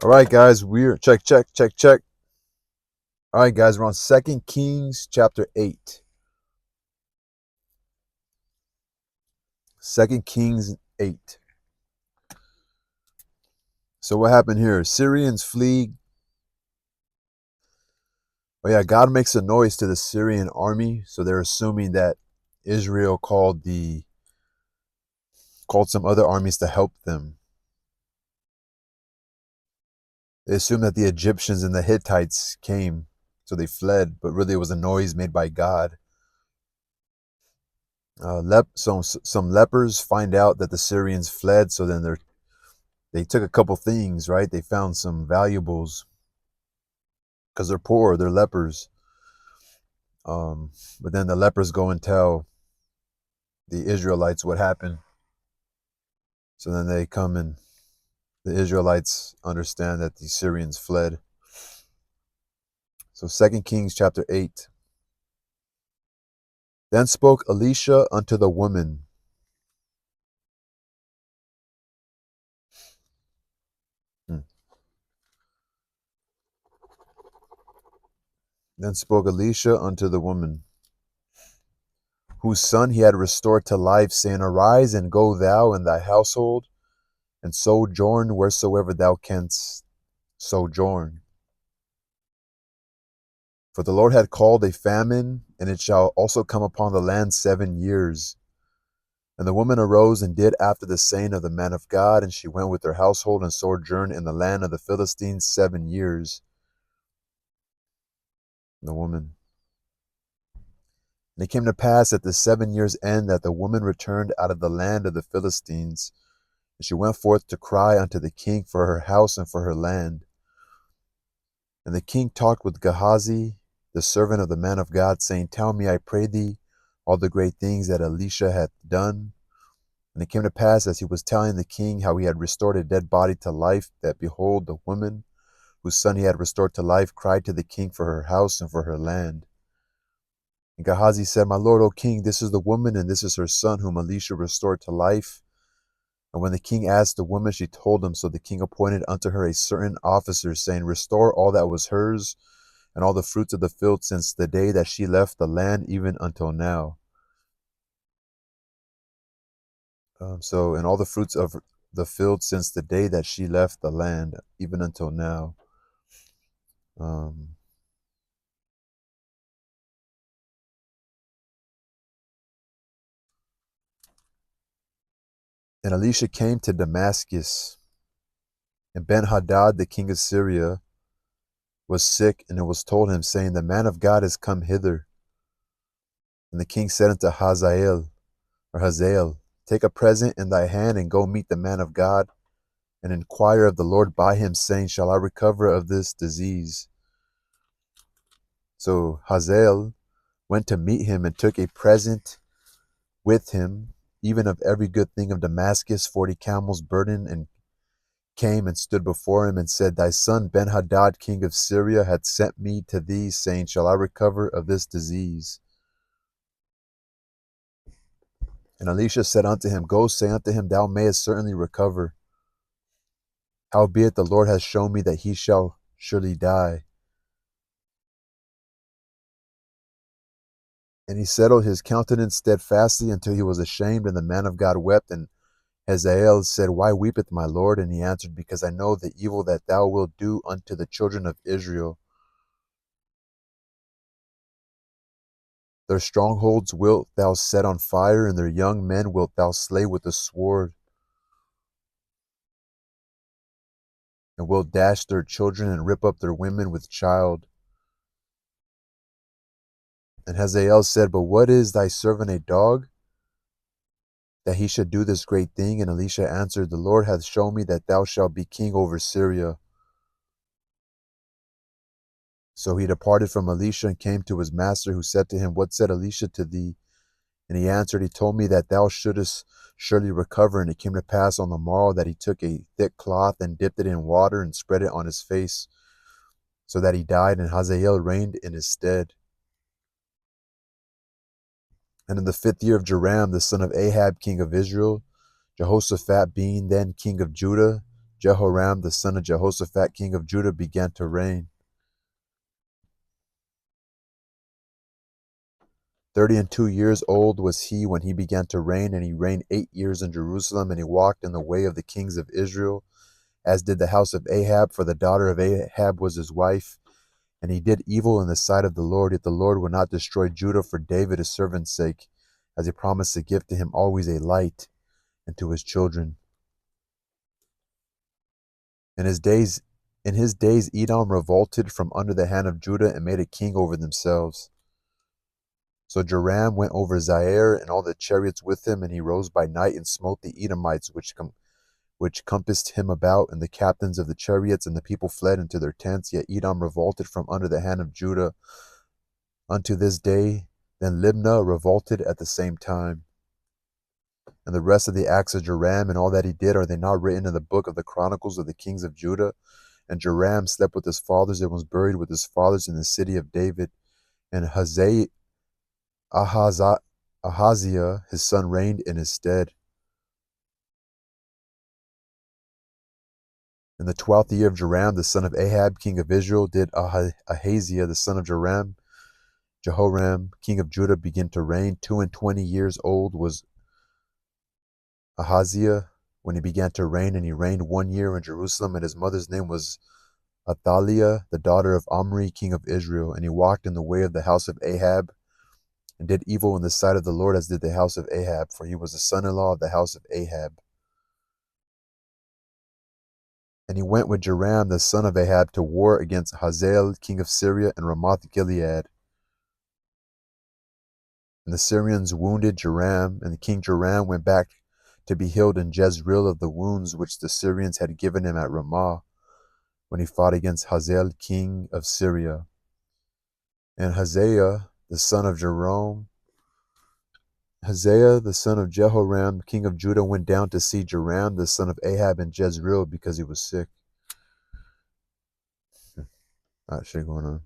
All right, guys, we're check. All right, guys, we're on Second Kings chapter 8. Second Kings 8. So what happened here? Syrians flee. Oh yeah, God makes a noise to the Syrian army, so they're assuming that Israel called some other armies to help them. They assume that the Egyptians and the Hittites came, so they fled, but really it was a noise made by God. Some lepers find out that the Syrians fled, so then they took a couple things, right? They found some valuables because they're poor, they're lepers. But then the lepers go and tell the Israelites what happened. So then they come and the Israelites understand that the Syrians fled. So 2 Kings chapter 8. Then spoke Elisha unto the woman. Hmm. Then spoke Elisha unto the woman, whose son he had restored to life, saying, Arise and go thou and thy household, and sojourn wheresoever thou canst sojourn. For the Lord had called a famine, and it shall also come upon the land 7 years. And the woman arose and did after the saying of the man of God, and she went with her household and sojourned in the land of the Philistines 7 years. The woman. And it came to pass at the 7 years' end that the woman returned out of the land of the Philistines, and she went forth to cry unto the king for her house and for her land. And the king talked with Gehazi, the servant of the man of God, saying, Tell me, I pray thee, all the great things that Elisha hath done. And it came to pass, as he was telling the king how he had restored a dead body to life, that behold, the woman whose son he had restored to life cried to the king for her house and for her land. And Gehazi said, My lord, O king, this is the woman, and this is her son, whom Elisha restored to life. And when the king asked the woman, she told him. So the king appointed unto her a certain officer, saying, Restore all that was hers, and all the fruits of the field since the day that she left the land, even until now. And all the fruits of the field since the day that she left the land, even until now. Um, and Elisha came to Damascus, and Ben-Hadad, the king of Syria, was sick, and it was told him, saying, The man of God is come hither. And the king said unto Hazael, Take a present in thy hand, and go meet the man of God, and inquire of the Lord by him, saying, Shall I recover of this disease? So Hazael went to meet him, and took a present with him, even of every good thing of Damascus, 40 camels burdened, and came and stood before him, and said, Thy son Ben-Hadad, king of Syria, hath sent me to thee, saying, Shall I recover of this disease? And Elisha said unto him, Go, say unto him, Thou mayest certainly recover. Howbeit the Lord hath shown me that he shall surely die. And he settled his countenance steadfastly until he was ashamed, and the man of God wept. And Hazael said, Why weepeth my Lord? And he answered, Because I know the evil that thou wilt do unto the children of Israel. Their strongholds wilt thou set on fire, and their young men wilt thou slay with the sword, and wilt dash their children, and rip up their women with child. And Hazael said, But what is thy servant a dog, that he should do this great thing? And Elisha answered, The Lord hath shown me that thou shalt be king over Syria. So he departed from Elisha and came to his master, who said to him, What said Elisha to thee? And he answered, He told me that thou shouldest surely recover. And it came to pass on the morrow that he took a thick cloth and dipped it in water and spread it on his face, so that he died, and Hazael reigned in his stead. And in the 5th year of Joram, the son of Ahab, king of Israel, Jehoshaphat being then king of Judah, Jehoram, the son of Jehoshaphat, king of Judah, began to reign. 32 years old was he when he began to reign, and he reigned 8 years in Jerusalem, and he walked in the way of the kings of Israel, as did the house of Ahab, for the daughter of Ahab was his wife. And he did evil in the sight of the Lord, yet the Lord would not destroy Judah for David his servant's sake, as he promised to give to him always a light, and to his children. In his days, Edom revolted from under the hand of Judah and made a king over themselves. So Joram went over Zaire and all the chariots with him, and he rose by night and smote the Edomites which compassed him about, and the captains of the chariots, and the people fled into their tents. Yet Edom revolted from under the hand of Judah unto this day. Then Libnah revolted at the same time. And the rest of the acts of Joram and all that he did, are they not written in the book of the Chronicles of the kings of Judah? And Joram slept with his fathers and was buried with his fathers in the city of David. And Ahaziah his son reigned in his stead. In the 12th year of Joram, the son of Ahab, king of Israel, did Ahaziah, the son of Jehoram, king of Judah, begin to reign. 22 years old was Ahaziah when he began to reign, and he reigned 1 year in Jerusalem, and his mother's name was Athaliah, the daughter of Omri, king of Israel. And he walked in the way of the house of Ahab, and did evil in the sight of the Lord, as did the house of Ahab, for he was the son-in-law of the house of Ahab. And he went with Joram the son of Ahab to war against Hazael, king of Syria, and Ramoth Gilead. And the Syrians wounded Joram, and the king Joram went back to be healed in Jezreel of the wounds which the Syrians had given him at Ramah, when he fought against Hazael, king of Syria. And Hazael, the son of Jehoram, king of Judah, went down to see Joram, the son of Ahab, in Jezreel, because he was sick. That shit going on.